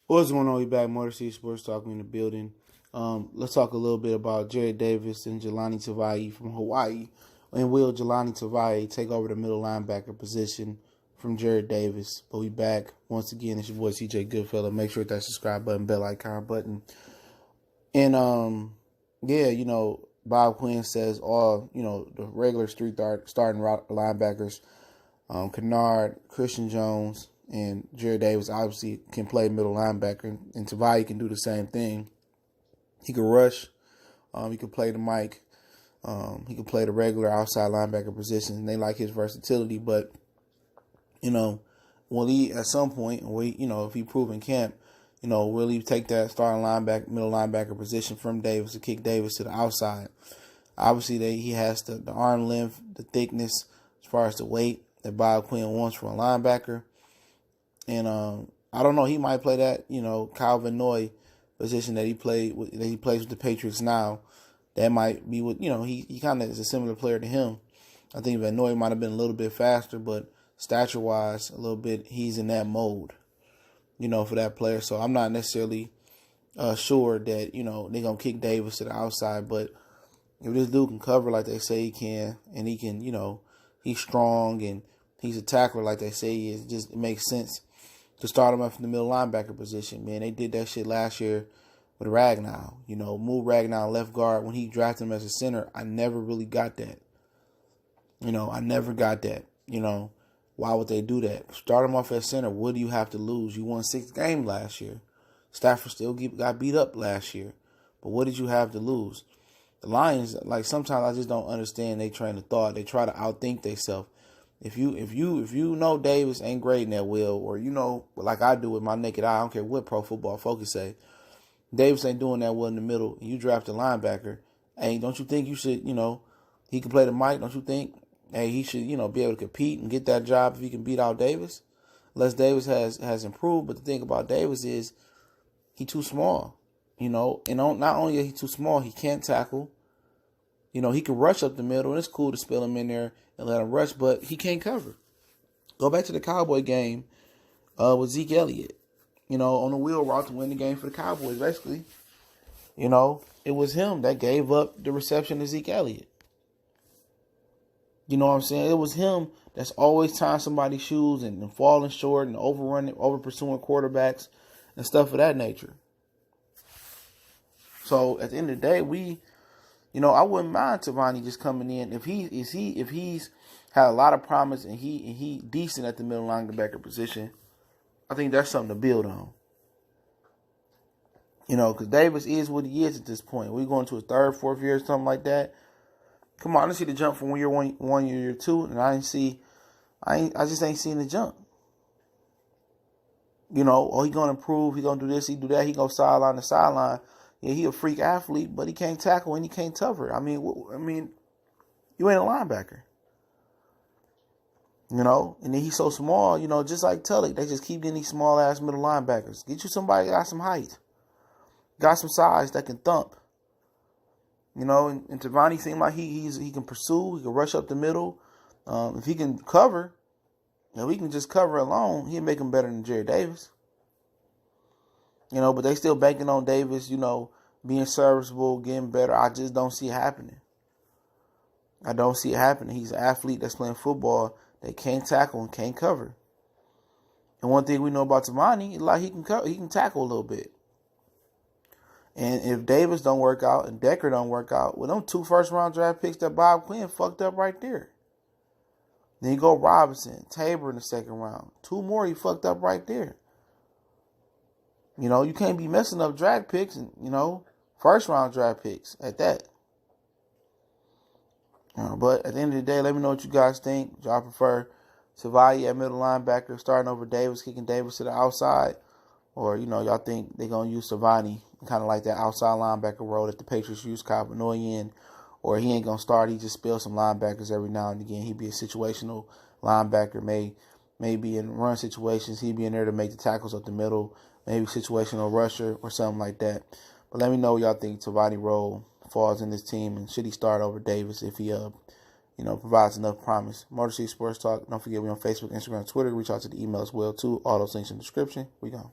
What's going on? We back, Motor City Sports Talking in the building. Let's talk a little bit about Jarrad Davis and Jahlani Tavai from Hawaii. And will Jahlani Tavai take over the middle linebacker position from Jarrad Davis? But we back once again. It's your boy CJ Goodfellow. Make sure that subscribe button, bell icon button. And Bob Quinn says all the regular starting linebackers, Kennard, Christian Jones, and Jarrad Davis obviously can play middle linebacker, and Tavai can do the same thing. He can rush. He can play the mic. He can play the regular outside linebacker position. And they like his versatility, but will he at some point, if he prove in camp, will he take that starting middle linebacker position from Davis to kick Davis to the outside? Obviously, he has the arm length, the thickness, as far as the weight that Bob Quinn wants from a linebacker. And I don't know, he might play that, Calvin Noy position that he plays with the Patriots now. That might be what, he kind of is a similar player to him. I think Van Noy might have been a little bit faster, but stature-wise, a little bit, he's in that mode, for that player. So I'm not necessarily sure that, they're going to kick Davis to the outside. But if this dude can cover like they say he can, and he can, he's strong and he's a tackler like they say he is, it makes sense to start him up from the middle linebacker position. Man, they did that shit last year with Ragnow. Move Ragnow left guard. When he drafted him as a center, I never really got that. I never got that. Why would they do that? Start him off at center. What do you have to lose? You won 6 games last year. Stafford still got beat up last year. But what did you have to lose? The Lions, sometimes I just don't understand their train of thought. They try to outthink themselves. If you know Davis ain't grading that well, or like I do with my naked eye, I don't care what Pro Football Focus say, Davis ain't doing that well in the middle, and you draft a linebacker, hey, don't you think you should, he can play the mic, don't you think, hey, he should, be able to compete and get that job if he can beat out Davis? Unless Davis has improved, but the thing about Davis is he too small, and not only is he too small, he can't tackle. He can rush up the middle, and it's cool to spill him in there and let him rush, but he can't cover. Go back to the Cowboy game with Zeke Elliott, on the wheel route to win the game for the Cowboys, basically. It was him that gave up the reception to Zeke Elliott. You know what I'm saying? It was him that's always tying somebody's shoes and falling short and over pursuing quarterbacks and stuff of that nature. So at the end of the day, I wouldn't mind Tavai just coming in if he's had a lot of promise and he decent at the middle linebacker position. I think that's something to build on. Because Davis is what he is at this point. We're going to his 3rd, 4th year, something like that. Come on, I didn't see the jump from year one, year 2, and I just ain't seen the jump. He gonna improve, he gonna do this, he do that, he go sideline to sideline. Yeah, he a freak athlete, but he can't tackle and he can't cover. I mean, you ain't a linebacker. And then he's so small, just like Tully, they just keep getting these small-ass middle linebackers. Get you somebody that got some height, got some size that can thump. And Tavai seemed like he can pursue, he can rush up the middle. If he can cover, if he can just cover alone, he'll make him better than Jarrad Davis. But they still banking on Davis, being serviceable, getting better. I just don't see it happening. I don't see it happening. He's an athlete that's playing football that can't tackle and can't cover. And one thing we know about Tavai is like he can tackle a little bit. And if Davis don't work out and Decker don't work out, well, them 2 first-round draft picks that Bob Quinn fucked up right there. Then you go Robinson, Tabor in the 2nd round. 2 more he fucked up right there. You can't be messing up draft picks and, first-round draft picks at that. But at the end of the day, let me know what you guys think. Do y'all prefer Tavai at middle linebacker, starting over Davis, kicking Davis to the outside? Or, y'all think they're going to use Tavai kind of like that outside linebacker role that the Patriots use Calvin Noy in? Or he ain't going to start, he just spills some linebackers every now and again. He'd be a situational linebacker, maybe in run situations. He'd be in there to make the tackles up the middle. Maybe situational rusher or something like that. But let me know what y'all think Tavai role falls in this team, and should he start over Davis if he provides enough promise. Motor City Sports Talk. Don't forget we on Facebook, Instagram, Twitter. Reach out to the email as well too. All those links in the description. We go.